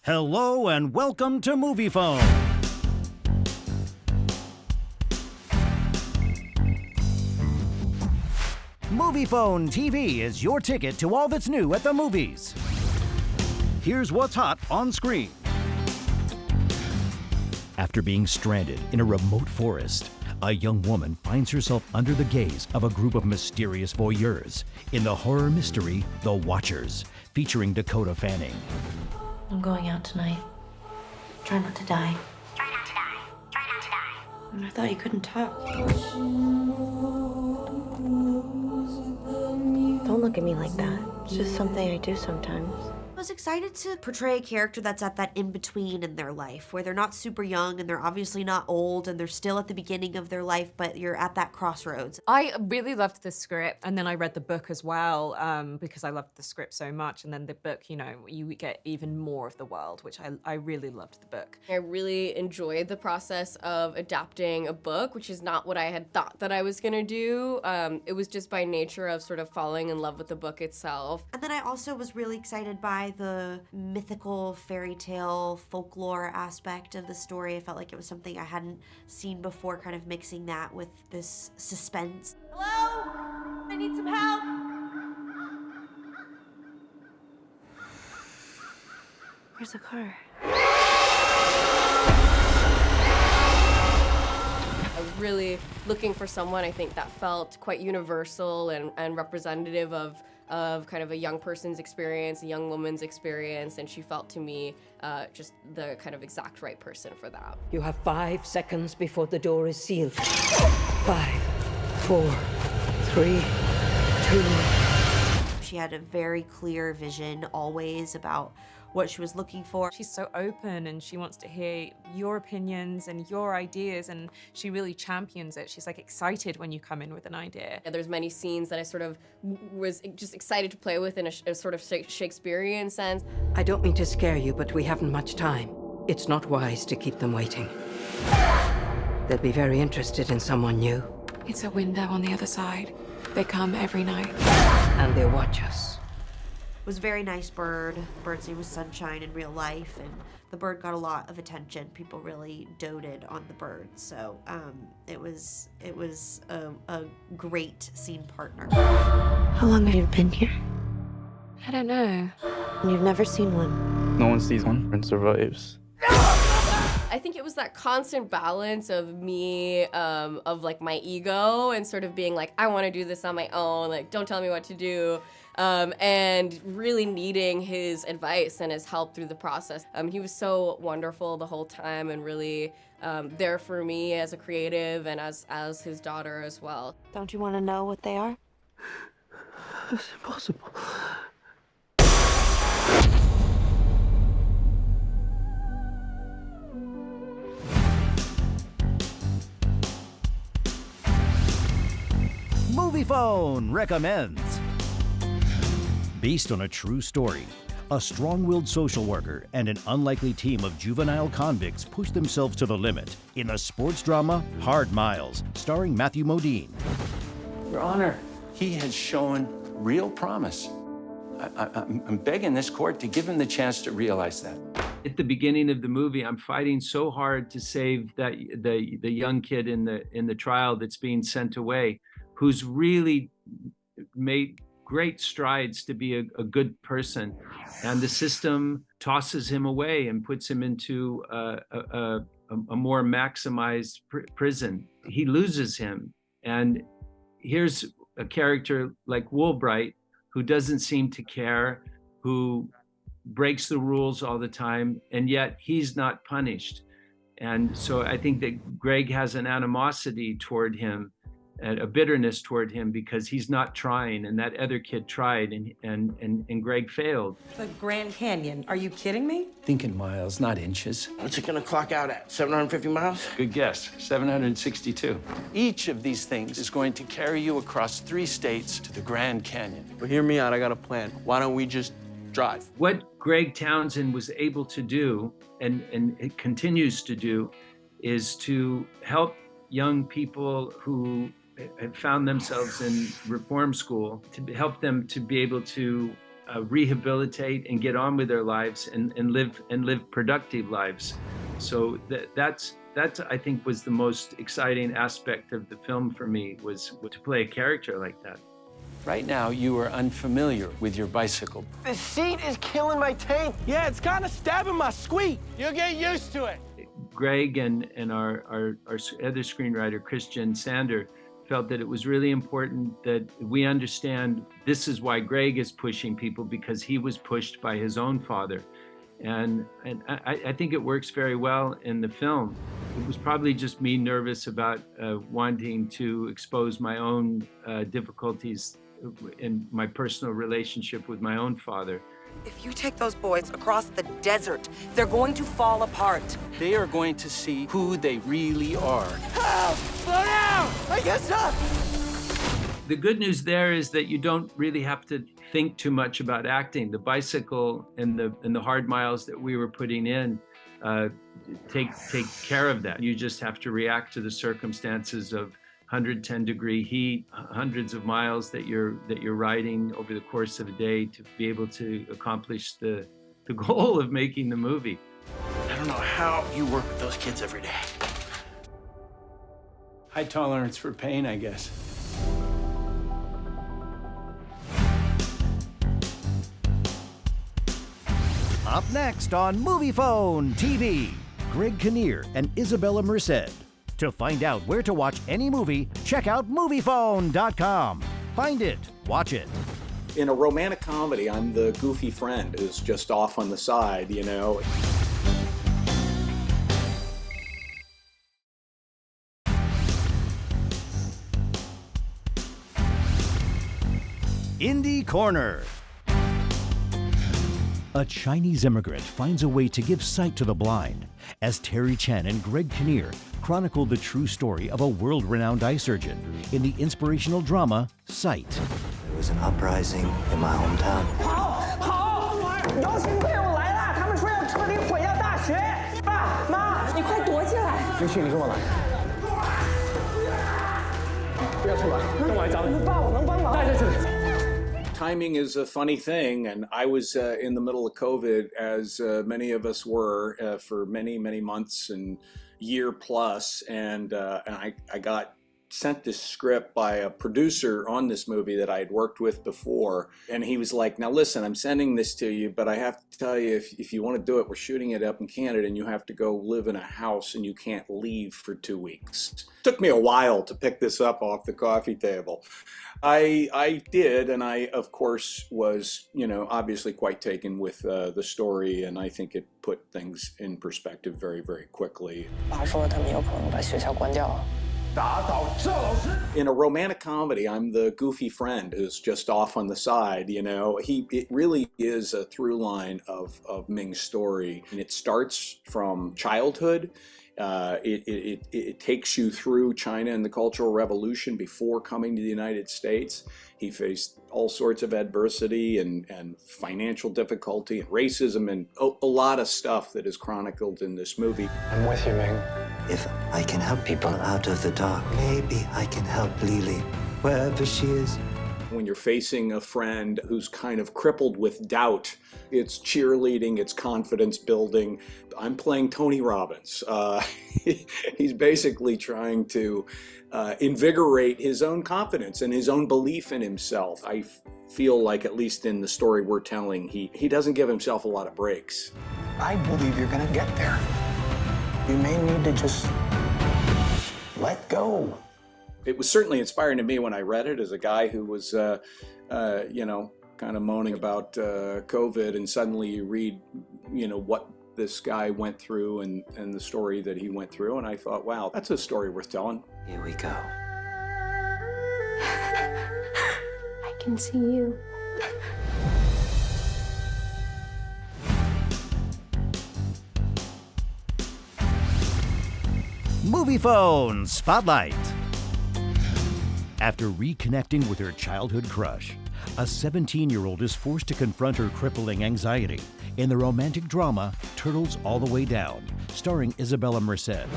Hello and welcome to Moviefone. Moviefone TV is your ticket to all that's new at the movies. Here's what's hot on screen. After being stranded in a remote forest, a young woman finds herself under the gaze of a group of mysterious voyeurs in the horror mystery The Watchers, featuring Dakota Fanning. I'm going out tonight. Try not to die. Try not to die. Try not to die. I thought you couldn't talk. Don't look at me like that. It's just something I do sometimes. I was excited to portray a character that's at that in-between in their life, where they're not super young and they're obviously not old and they're still at the beginning of their life, but you're at that crossroads. I really loved the script, and then I read the book as well because I loved the script so much. And then the book, you know, you get even more of the world, which I really loved the book. I really enjoyed the process of adapting a book, which is not what I had thought that I was gonna do. It was just by nature of sort of falling in love with the book itself. And then I also was really excited by the mythical fairy tale folklore aspect of the story. I felt like it was something I hadn't seen before, kind of mixing that with this suspense. Hello? I need some help. Where's the car? I was really looking for someone, I think, that felt quite universal and representative of kind of a young person's experience, a young woman's experience, and she felt to me just the kind of exact right person for that. You have 5 seconds before the door is sealed. 5, 4, 3, 2. She had a very clear vision always about what she was looking for. She's so open and she wants to hear your opinions and your ideas, and she really champions it. She's like excited when you come in with an idea. And there's many scenes that I sort of was just excited to play with in a sort of Shakespearean sense. I don't mean to scare you, but we haven't much time. It's not wise to keep them waiting. They'll be very interested in someone new. It's a window on the other side. They come every night. And they watch us. It was a very nice bird. The bird's name was Sunshine in real life, and the bird got a lot of attention. People really doted on the bird, so it was a great scene partner. How long have you been here? I don't know. You've never seen one. No one sees one and survives. I think it was that constant balance of me, of like my ego and sort of being like, I want to do this on my own, like don't tell me what to do, and really needing his advice and his help through the process. He was so wonderful the whole time and really there for me as a creative and as his daughter as well. Don't you want to know what they are? It's impossible. Moviefone recommends. Based on a true story, a strong-willed social worker and an unlikely team of juvenile convicts push themselves to the limit in the sports drama Hard Miles, starring Matthew Modine. Your Honor, he has shown real promise. I'm begging this court to give him the chance to realize that. At the beginning of the movie, I'm fighting so hard to save the young kid in the trial that's being sent away, who's really made great strides to be a good person, and the system tosses him away and puts him into a more maximized prison. He loses him, and here's a character like Woolbright who doesn't seem to care, who breaks the rules all the time, and yet he's not punished. And so I think that Greg has an animosity toward him, and a bitterness toward him because he's not trying, and that other kid tried, and Greg failed. The Grand Canyon, are you kidding me? Thinking miles, not inches. What's it gonna clock out at, 750 miles? Good guess, 762. Each of these things is going to carry you across 3 states to the Grand Canyon. But hear me out, I got a plan. Why don't we just drive? What Greg Townsend was able to do, and it continues to do, is to help young people who have found themselves in reform school, to help them to be able to rehabilitate and get on with their lives and live productive lives. So that's I think was the most exciting aspect of the film for me, was to play a character like that. Right now, you are unfamiliar with your bicycle. The seat is killing my tape. Yeah, it's kind of stabbing my squeak. You'll get used to it. Greg and our other screenwriter, Christian Sander, felt that it was really important that we understand this is why Greg is pushing people, because he was pushed by his own father. And I think it works very well in the film. It was probably just me nervous about wanting to expose my own difficulties in my personal relationship with my own father. If you take those boys across the desert, they're going to fall apart. They are going to see who they really are. Help! Slow down! I get stuck! The good news there is that you don't really have to think too much about acting. The bicycle and the hard miles that we were putting in take care of that. You just have to react to the circumstances of 110-degree heat, hundreds of miles that you're riding over the course of a day to be able to accomplish the goal of making the movie. I don't know how you work with those kids every day. High tolerance for pain, I guess. Up next on Moviefone TV, Greg Kinnear and Isabella Merced. To find out where to watch any movie, check out Moviefone.com. Find it, watch it. In a romantic comedy, I'm the goofy friend who's just off on the side, you know. Indie Corner. A Chinese immigrant finds a way to give sight to the blind as Terry Chen and Greg Kinnear chronicle the true story of a world-renowned eye surgeon in the inspirational drama Sight. There was an uprising in my hometown. Timing is a funny thing, and I was in the middle of COVID, as many of us were, for many, many months and year plus, and I got sent this script by a producer on this movie that I had worked with before, and he was like, now listen, I'm sending this to you, but I have to tell you, if you want to do it, we're shooting it up in Canada, and you have to go live in a house, and you can't leave for 2 weeks. It took me a while to pick this up off the coffee table. I did, and I, of course, was, you know, obviously quite taken with the story, and I think it put things in perspective very, very quickly. In a romantic comedy, I'm the goofy friend who's just off on the side, you know. It really is a through line of Ming's story, and it starts from childhood. It takes you through China and the Cultural Revolution before coming to the United States. He faced all sorts of adversity and financial difficulty and racism and a lot of stuff that is chronicled in this movie. I'm with you, Ming. If I can help people out of the dark, maybe I can help Lily, wherever she is. When you're facing a friend who's kind of crippled with doubt, it's cheerleading, it's confidence building. I'm playing Tony Robbins. He's basically trying to invigorate his own confidence and his own belief in himself. I feel like, at least in the story we're telling, he doesn't give himself a lot of breaks. I believe you're gonna get there. You may need to just let go. It was certainly inspiring to me when I read it, as a guy who was, you know, kind of moaning about COVID, and suddenly you read, you know, what this guy went through and the story that he went through, and I thought, wow, that's a story worth telling. Here we go. I can see you. Moviefone Spotlight. After reconnecting with her childhood crush, a 17-year-old is forced to confront her crippling anxiety in the romantic drama Turtles All the Way Down, starring Isabella Merced.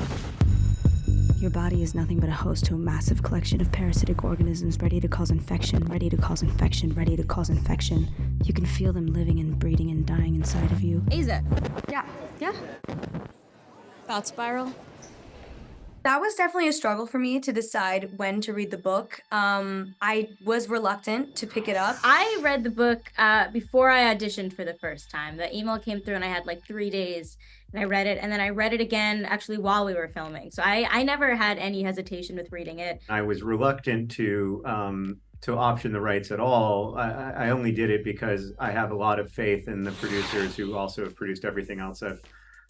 Your body is nothing but a host to a massive collection of parasitic organisms ready to cause infection, ready to cause infection, ready to cause infection. You can feel them living and breeding and dying inside of you. Aza. Yeah. Thought spiral? That was definitely a struggle for me to decide when to read the book. I was reluctant to pick it up. I read the book before I auditioned for the first time. The email came through and I had like 3 days and I read it, and then I read it again actually while we were filming. So I never had any hesitation with reading it. I was reluctant to option the rights at all. I only did it because I have a lot of faith in the producers who also have produced everything else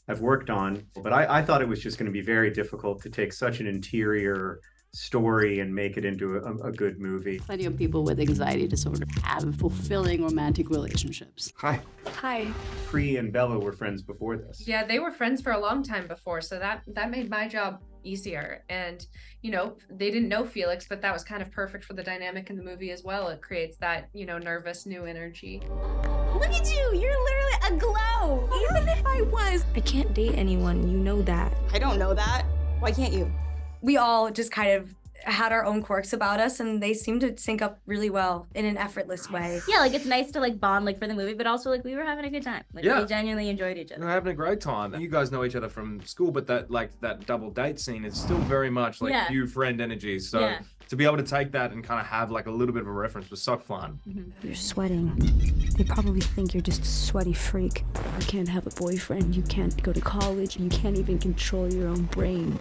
I've worked on. But I thought it was just going to be very difficult to take such an interior story and make it into a good movie. Plenty of people with anxiety disorder have fulfilling romantic relationships. Hi. Hi. Pri and Bella were friends before this. Yeah, they were friends for a long time before, so that made my job easier. And, you know, they didn't know Felix, but that was kind of perfect for the dynamic in the movie as well. It creates that, you know, nervous new energy. Look at you, you're literally aglow. Even if I was. I can't date anyone, you know that. I don't know that. Why can't you? We all just kind of had our own quirks about us, and they seemed to sync up really well in an effortless way. Yeah, like it's nice to like bond like for the movie, but also like we were having a good time. Like we genuinely enjoyed each other. We're having a great time. You guys know each other from school, but that double date scene is still very much like new friend energy. So to be able to take that and kind of have like a little bit of a reference was so fun. You're sweating. They probably think you're just a sweaty freak. You can't have a boyfriend, you can't go to college, you can't even control your own brain.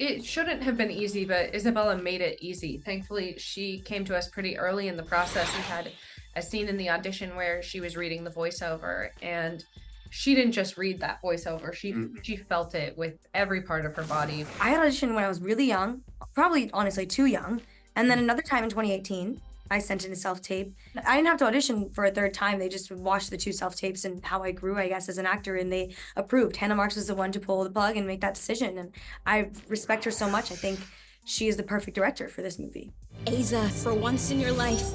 It shouldn't have been easy, but Isabella made it easy. Thankfully, she came to us pretty early in the process. We had a scene in the audition where she was reading the voiceover, and she didn't just read that voiceover. She felt it with every part of her body. I had auditioned when I was really young, probably honestly too young. And then another time in 2018, I sent in a self-tape. I didn't have to audition for a third time. They just watched the 2 self-tapes and how I grew, I guess, as an actor, and they approved. Hannah Marks was the one to pull the plug and make that decision, and I respect her so much. I think she is the perfect director for this movie. Aza, for once in your life,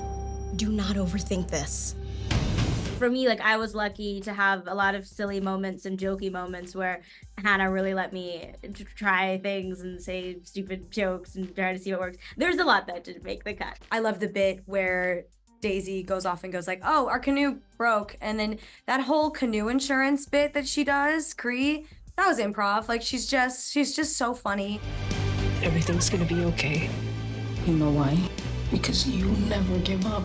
do not overthink this. For me, like I was lucky to have a lot of silly moments and jokey moments where Hannah really let me try things and say stupid jokes and try to see what works. There's a lot that didn't make the cut. I love the bit where Daisy goes off and goes like, oh, our canoe broke. And then that whole canoe insurance bit that she does, Cree, that was improv. Like she's just so funny. Everything's gonna be okay. You know why? Because you never give up.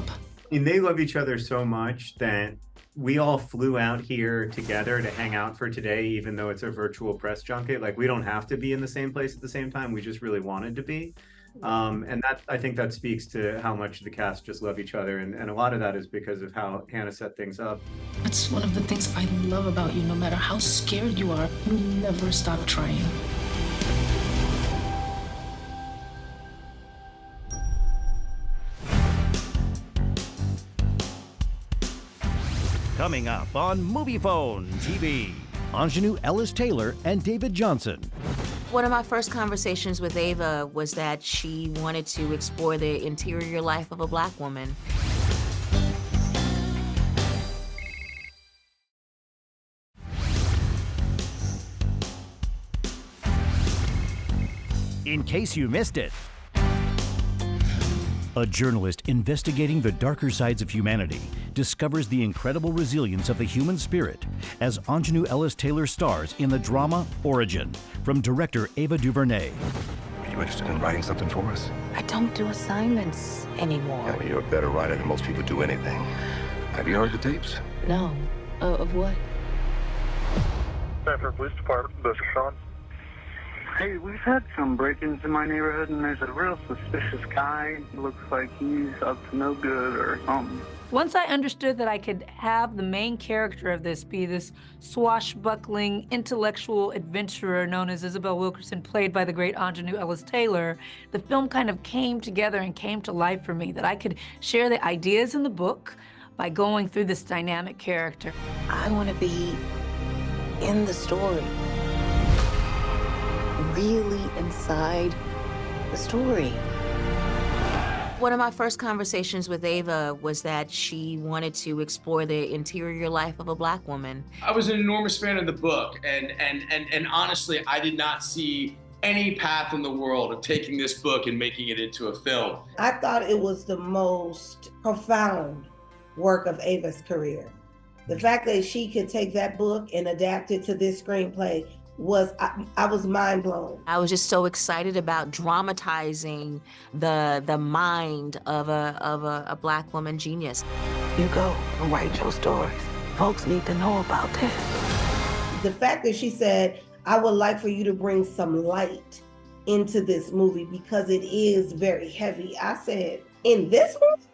And they love each other so much that we all flew out here together to hang out for today, even though it's a virtual press junket. Like, we don't have to be in the same place at the same time. We just really wanted to be. And that, I think that speaks to how much the cast just love each other. And a lot of that is because of how Hannah set things up. That's one of the things I love about you. No matter how scared you are, you never stop trying. Coming up on Moviefone TV, Ingenue Ellis-Taylor and David Johnson. One of my first conversations with Ava was that she wanted to explore the interior life of a Black woman. In case you missed it, a journalist investigating the darker sides of humanity discovers the incredible resilience of the human spirit as Ingenue Ellis-Taylor stars in the drama Origin from director Ava DuVernay. Are you interested in writing something for us? I don't do assignments anymore. Yeah, well, you're a better writer than most people do anything. Have you heard the tapes? No. Of what? Sanford Police Department, this is Sean. Hey, we've had some break-ins in my neighborhood, and there's a real suspicious guy. Looks like he's up to no good or something. Once I understood that I could have the main character of this be this swashbuckling, intellectual adventurer known as Isabel Wilkerson, played by the great Ingenue Ellis-Taylor, the film kind of came together and came to life for me, that I could share the ideas in the book by going through this dynamic character. I want to be in the story. Really inside the story. One of my first conversations with Ava was that she wanted to explore the interior life of a Black woman. I was an enormous fan of the book, and honestly, I did not see any path in the world of taking this book and making it into a film. I thought it was the most profound work of Ava's career. The fact that she could take that book and adapt it to this screenplay was, I was mind blown. I was just so excited about dramatizing the mind of a Black woman genius. You go and write your stories. Folks need to know about this. The fact that she said, I would like for you to bring some light into this movie because it is very heavy. I said, in this movie?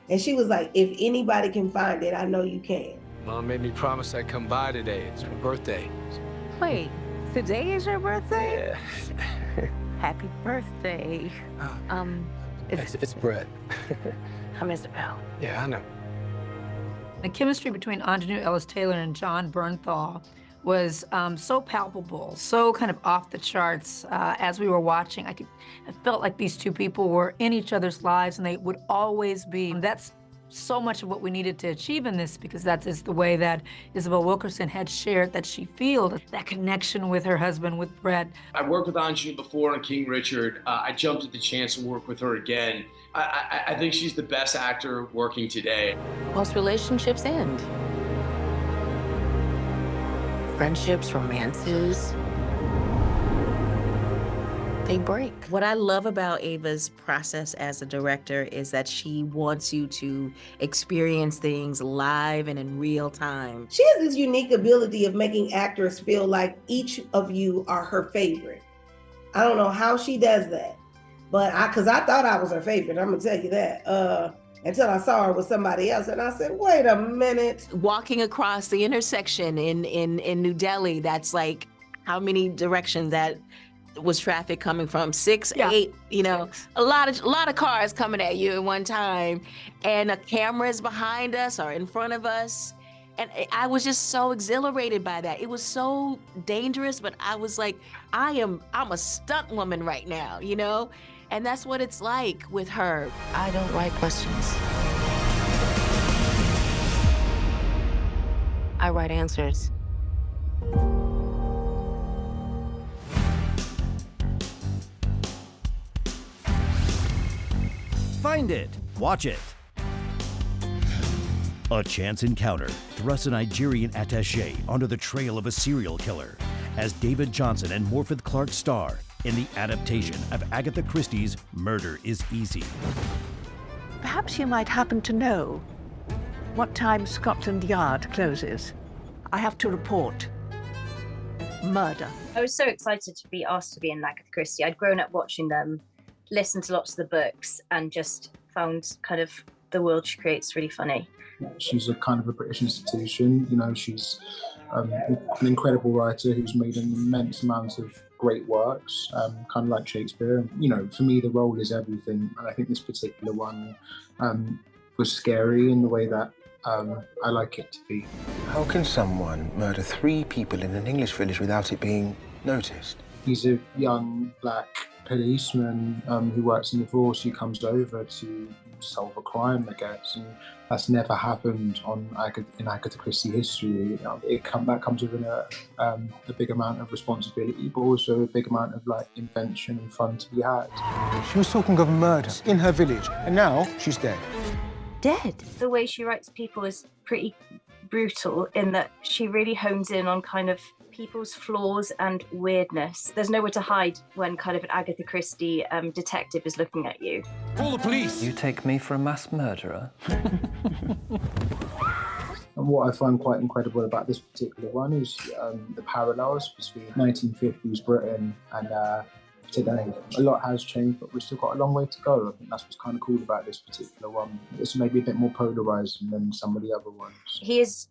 And she was like, if anybody can find it, I know you can. Mom made me promise I'd come by today. It's my birthday. Wait, today is your birthday? Yeah. Happy birthday. It's Brett. I'm Isabel. Yeah, I know. The chemistry between Anjanou Ellis-Taylor and John Bernthal was so palpable, so kind of off the charts. As we were watching, I felt like these two people were in each other's lives, and they would always be. And that's so much of what we needed to achieve in this, because that is the way that Isabel Wilkerson had shared that she feels that connection with her husband, with Brett. I worked with Anjanou before on King Richard. I jumped at the chance to work with her again. I think she's the best actor working today. Most relationships end. Friendships, romances, they break. What I love about Ava's process as a director is that she wants you to experience things live and in real time. She has this unique ability of making actors feel like each of you are her favorite. I don't know how she does that, but because I thought I was her favorite, I'm gonna tell you that. Until I saw her with somebody else, and I said, wait a minute. Walking across the intersection in New Delhi, that's like how many directions that was traffic coming from? 6, 8, you know, a lot of cars coming at you at one time, and a camera is behind us or in front of us. And I was just so exhilarated by that. It was so dangerous, but I was like, I'm a stunt woman right now, you know? And that's what it's like with her. I don't write questions. I write answers. Find it. Watch it. A chance encounter thrusts a Nigerian attaché onto the trail of a serial killer as David Johnson and Morpeth Clark star in the adaptation of Agatha Christie's Murder is Easy. Perhaps you might happen to know what time Scotland Yard closes. I have to report. Murder. I was so excited to be asked to be in Agatha Christie. I'd grown up watching them, listened to lots of the books, and just found kind of the world she creates really funny. She's a kind of a British institution. You know, she's an incredible writer who's made an immense amount of great works, kind of like Shakespeare. You know, for me, the role is everything. And I think this particular one was scary in the way that I like it to be. How can someone murder 3 people in an English village without it being noticed? He's a young black policeman who works in the force, who comes over to solve a crime, I guess, and that's never happened in Agatha Christie history. You know, that comes with a big amount of responsibility, but also a big amount of like invention and fun to be had. She was talking of murder in her village, and now she's dead. Dead? The way she writes people is pretty brutal in that she really hones in on kind of people's flaws and weirdness. There's nowhere to hide when kind of an Agatha Christie detective is looking at you. Call the police! You take me for a mass murderer? And what I find quite incredible about this particular one is the parallels between 1950s Britain and today. A lot has changed, but we've still got a long way to go. I think that's what's kind of cool about this particular one. It's maybe a bit more polarizing than some of the other ones. He is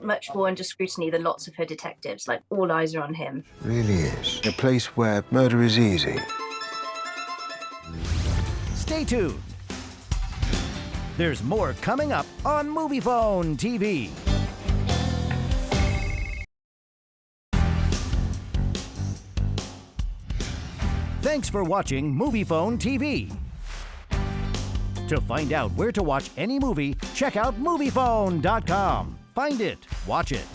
much more under scrutiny than lots of her detectives. Like, all eyes are on him. Really is. A place where murder is easy. Stay tuned. There's more coming up on Moviefone TV. Thanks for watching Moviefone TV. To find out where to watch any movie, check out Moviefone.com. Find it, watch it.